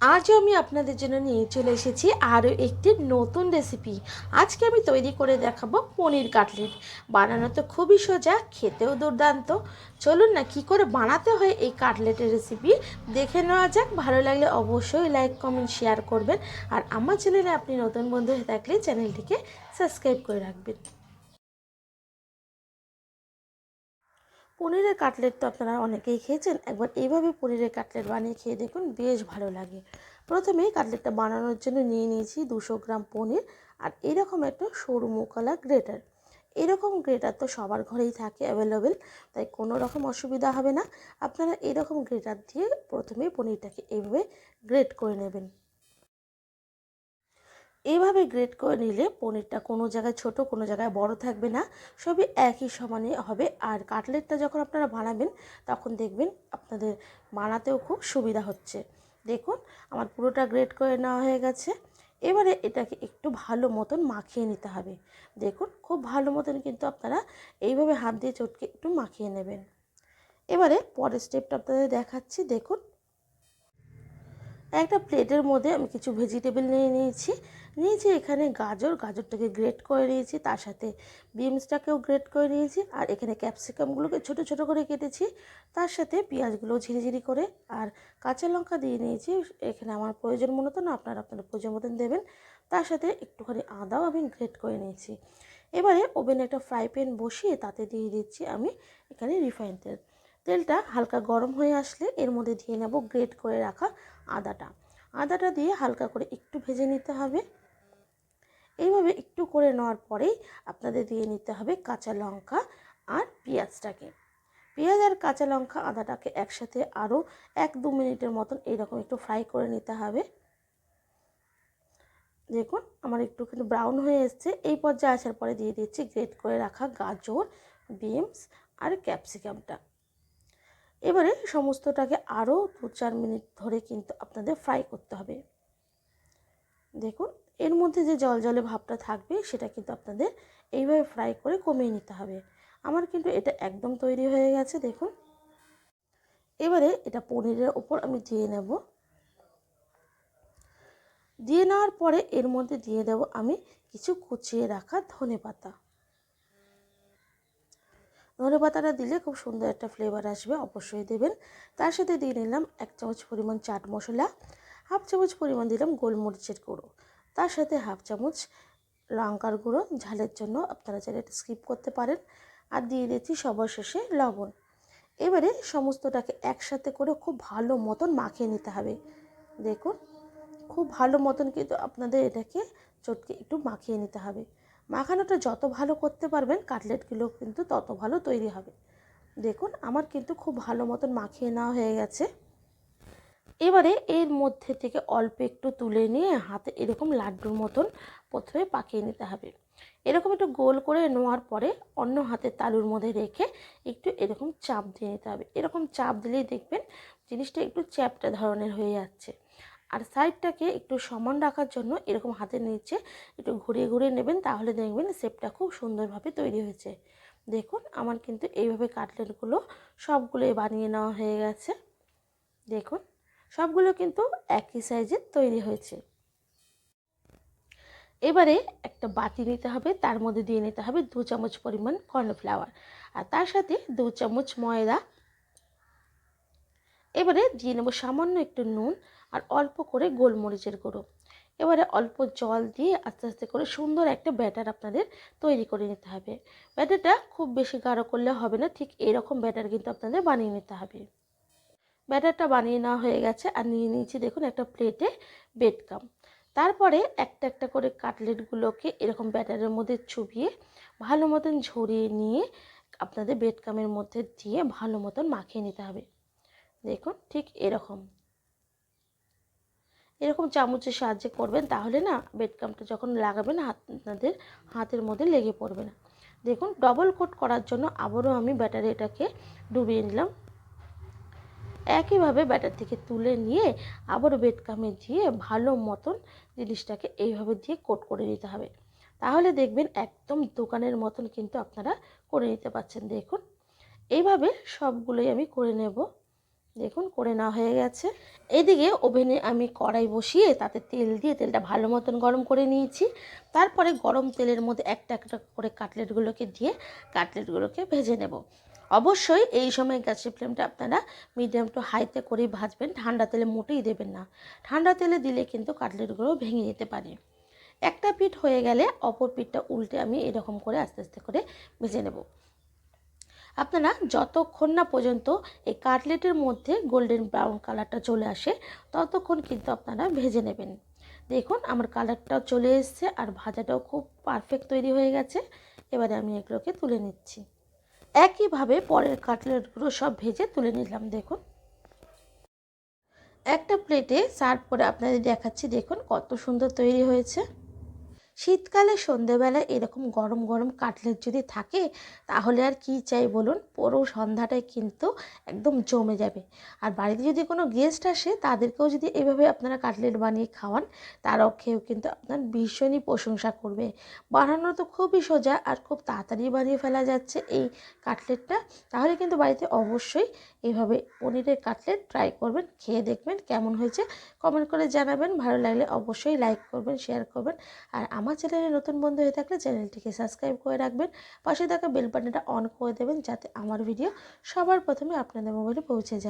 আজও আমি আপনাদের জন্য নিয়ে চলে এসেছি আরও একটি নতুন রেসিপি। আজকে আমি তৈরি করে দেখাবো পনির কাটলেট। বানানো তো খুবই সোজা, খেতেও দুর্দান্ত। চলুন না কী করে বানাতে হয় এই কাটলেটের রেসিপি দেখে নেওয়া যাক। ভালো লাগলে অবশ্যই লাইক কমেন্ট শেয়ার করবেন। আর আমার চ্যানেলে আপনি নতুন বন্ধু হয়ে থাকলে চ্যানেলটিকে সাবস্ক্রাইব করে রাখবেন। পনিরের কাটলেট তো আপনারা অনেকেই খেয়েছেন, একবার এইভাবে পনিরের কাটলেট বানিয়ে খেয়ে দেখুন, বেশ ভালো লাগে। প্রথমেই কাটলেটটা বানানোর জন্য নিয়ে নিয়েছি 200 গ্রাম পনির আর এরকম একটা সরু মুখওয়ালা গ্রেটার। এরকম গ্রেটার তো সবার ঘরেই থাকে অ্যাভেলেবেল, তাই কোনো রকম অসুবিধা হবে না। আপনারা এরকম গ্রেটার দিয়ে প্রথমেই পনিরটাকে এইভাবে গ্রেট করে নেবেন। এইভাবে গ্রেট করে নিলে পনিরটা কোনো জায়গায় ছোট কোনো জায়গায় বড় থাকবে না, সবই একই সমানে হবে। আর কাটলেটটা যখন আপনারা বানাবেন তখন দেখবেন আপনাদের বানাতেও খুব সুবিধা হচ্ছে। দেখুন আমার পুরোটা গ্রেট করে নেওয়া হয়ে গেছে। এবারে এটাকে একটু ভালো মতন মাখিয়ে নিতে হবে। দেখুন খুব ভালো মতন কিন্তু আপনারা এইভাবে হাত দিয়ে চটকে একটু মাখিয়ে নেবেন। এবারে পরের স্টেপটা আপনাদের দেখাচ্ছি। দেখুন একটা প্লেটের মধ্যে আমি কিছু ভেজিটেবল নিয়েছি এখানে গাজরটাকে গ্রেট করে নিয়েছি, তার সাথে বিনসটাকেও গ্রেট করে নিয়েছি, আর এখানে ক্যাপসিকামগুলোকে ছোট ছোট করে কেটেছি, তার সাথে পেঁয়াজগুলো ঝিরিঝিরি করে, আর কাঁচা লঙ্কা দিয়ে নিয়েছি। এখানে আমার প্রয়োজন মতো না, আপনারা প্রয়োজন মতন দেবেন। তার সাথে একটুখানি আদাও আমি গ্রেট করে নিয়েছি। এবারে ওভেনে একটা ফ্রাই প্যান বসিয়ে তাতে দিয়ে দিচ্ছি আমি এখানে রিফাইন তেল। তেলটা হালকা গরম হয়ে আসলে এর মধ্যে দিয়ে নেব গ্রেট করে রাখা আদাটা দিয়ে হালকা করে একটু ভেজে নিতে হবে। এইভাবে একটু করে নেওয়ার পরেই আপনাদের দিয়ে নিতে হবে কাঁচা লঙ্কা আর পেঁয়াজ আর কাঁচা লঙ্কা আদাটাকে একসাথে আরও 1-2 মিনিটের মতন এইরকম একটু ফ্রাই করে নিতে হবে। দেখুন আমার একটু কিন্তু ব্রাউন হয়ে এসছে। এই পর্যায়ে আসার পরে দিয়ে দিচ্ছি গ্রেট করে রাখা গাজর, বিনস আর ক্যাপসিকামটা। এবারে সমস্তটাকে আরও 2-4 মিনিট ধরে কিন্তু আপনাদের ফ্রাই করতে হবে। দেখুন এর মধ্যে যে জলজলে ভাবটা থাকবে সেটা কিন্তু আপনাদের এইভাবে ফ্রাই করে কমিয়ে নিতে হবে। আমার কিন্তু এটা একদম তৈরি হয়ে গেছে। দেখুন এবারে এটা পনিরের ওপর আমি দিয়ে নেওয়ার পরে এর মধ্যে দিয়ে দেব আমি কিছু কুচিয়ে রাখা ধনেপাতাটা দিলে খুব সুন্দর একটা ফ্লেভার আসবে, অবশ্যই দেবেন। তার সাথে দিয়ে নিলাম 1 চামচ পরিমাণ চাট মশলা, 1/2 চামচ পরিমাণ দিলাম গোলমরিচের গুঁড়ো, তার সাথে 1/2 চামচ লঙ্কার গুঁড়ো, ঝালের জন্য আপনারা চাইলে এটা স্কিপ করতে পারেন, আর দিয়ে দিচ্ছি সবার শেষে লবণ। এবারে সমস্তটাকে একসাথে করে খুব ভালো মতন মাখিয়ে নিতে হবে। দেখুন খুব ভালো মতন কিন্তু আপনাদের এটাকে চটকে একটু মাখিয়ে নিতে হবে। মাখানোটা যত ভালো করতে পারবেন কাটলেটগুলো কিন্তু তত ভালো তৈরি হবে। দেখুন আমার কিন্তু খুব ভালো মতন মাখিয়ে নেওয়া হয়ে গেছে। এবারে এর মধ্যে থেকে অল্প একটু তুলে নিয়ে হাতে এরকম লাড্ডুর মতন প্রথমে পাকিয়ে নিতে হবে। এরকম একটু গোল করে নেওয়ার পরে অন্য হাতের তালুর মধ্যে রেখে একটু এরকম চাপ দিয়ে নিতে হবে। এরকম চাপ দিলেই দেখবেন জিনিসটা একটু চ্যাপ্টা ধরনের হয়ে যাচ্ছে। আর সাইডটাকে একটু সমান রাখার জন্য এরকম হাতের নিচে একটু ঘুরিয়ে ঘুরিয়ে নেবেন, তাহলে দেখবেন শেপটা খুব সুন্দরভাবে তৈরি হয়েছে। দেখুন আমার কিন্তু এইভাবে কাটলেটগুলো সবগুলোই বানিয়ে নেওয়া হয়ে গেছে। দেখুন সবগুলো কিন্তু একই সাইজের তৈরি হয়েছে। এবারে একটা বাটি নিতে হবে, তার মধ্যে দিয়ে নিতে হবে 2 চামচ পরিমাণ কর্নফ্লাওয়ার আর তার সাথে 2 চামচ ময়দা। এবারে দিয়ে নেব সামান্য একটু নুন আর অল্প করে গোলমরিচের গুঁড়ো। এবারে অল্প জল দিয়ে আস্তে আস্তে করে সুন্দর একটা ব্যাটার আপনাদের তৈরি করে নিতে হবে। ব্যাটারটা খুব বেশি গাঢ় করলে হবে না, ঠিক এরকম ব্যাটার কিন্তু আপনাদের বানিয়ে নিতে হবে। ব্যাটারটা বানিয়ে নেওয়া হয়ে গেছে আর নিয়ে নিয়েছি দেখুন একটা প্লেটে ব্রেড ক্রাম্ব। তারপরে একটা একটা করে কাটলেটগুলোকে এরকম ব্যাটারের মধ্যে চুবিয়ে ভালো মতন ঝরিয়ে নিয়ে আপনাদের ব্রেড ক্রাম্বের মধ্যে দিয়ে ভালো মতন মাখিয়ে নিতে হবে। দেখুন ঠিক এরকম চামচের সাহায্যে করবেন, তাহলে না ব্রেড ক্রাম্বটা যখন লাগাবেন আপনাদের হাতের মধ্যে লেগে পড়বে না। দেখুন ডবল কোট করার জন্য আবারও আমি ব্যাটারে এটাকে ডুবিয়ে নিলাম। একইভাবে ব্যাটার থেকে তুলে নিয়ে আবারও ব্রেড ক্রাম্বে দিয়ে ভালো মতন জিনিসটাকে এইভাবে দিয়ে কোট করে নিতে হবে। তাহলে দেখবেন একদম দোকানের মতন কিন্তু আপনারা করে নিতে পারছেন। দেখুন এইভাবে সবগুলোই আমি করে নেব। দেখুন করে নেওয়া হয়ে গেছে। এইদিকে ওভেনে আমি কড়াই বসিয়ে তাতে তেল দিয়ে তেলটা ভালো মতন গরম করে নিয়েছি। তারপরে গরম তেলের মধ্যে একটা একটা করে কাটলেটগুলোকে দিয়ে কাটলেটগুলোকে ভেজে নেব। অবশ্যই এই সময় গ্যাসের ফ্লেমটা আপনারা মিডিয়াম টু হাইতে করেই ভাজবেন, ঠান্ডা তেলে মোটেই দেবেন না। ঠান্ডা তেলে দিলে কিন্তু কাটলেটগুলো ভেঙে যেতে পারে। একটা পিঠ হয়ে গেলে অপর পিঠটা উল্টে আমি এরকম করে আস্তে আস্তে করে ভেজে নেব। আপনারা যতক্ষণ না পর্যন্ত এই কাটলেটের মধ্যে গোল্ডেন ব্রাউন কালারটা চলে আসে ততক্ষণ কিন্তু আপনারা ভেজে নেবেন। দেখুন আমার কালারটাও চলে এসছে আর ভাজাটাও খুব পারফেক্ট তৈরি হয়ে গেছে। এবারে আমি এগুলোকে তুলে নিচ্ছি। একইভাবে পরের কাটলেটগুলো সব ভেজে তুলে নিলাম। দেখুন একটা প্লেটে সার্ভ করে আপনাদের দেখাচ্ছি, দেখুন কত সুন্দর তৈরি হয়েছে। শীতকালে সন্ধেবেলায় এরকম গরম গরম কাটলেট যদি থাকে তাহলে আর কি চাই বলুন, পুরো সন্ধ্যাটায় কিন্তু একদম জমে যাবে। আর বাড়িতে যদি কোনো গেস্ট আসে তাদেরকেও যদি এভাবে আপনারা কাটলেট বানিয়ে খাওয়ান, তারাও খেয়েও কিন্তু আপনার ভীষণই প্রশংসা করবে। বানানো তো খুবই সোজা আর খুব তাড়াতাড়ি বানিয়ে ফেলা যাচ্ছে এই কাটলেটটা। তাহলে কিন্তু বাড়িতে অবশ্যই এইভাবে পনিরের কাটলেট ট্রাই করবেন, খেয়ে দেখবেন কেমন হয়েছে। কমেন্ট করে জানাবেন, ভালো লাগলে অবশ্যই লাইক করবেন, শেয়ার করবেন। আর আমার চ্যানেলে নতুন বন্ধু হয়ে থাকলে চ্যানেলটিকে সাবস্ক্রাইব করে রাখবেন, পাশে থাকা বেল বাটনটা অন করে দেবেন যাতে আমার ভিডিও সবার প্রথমে আপনাদের মোবাইলে পৌঁছে যায়।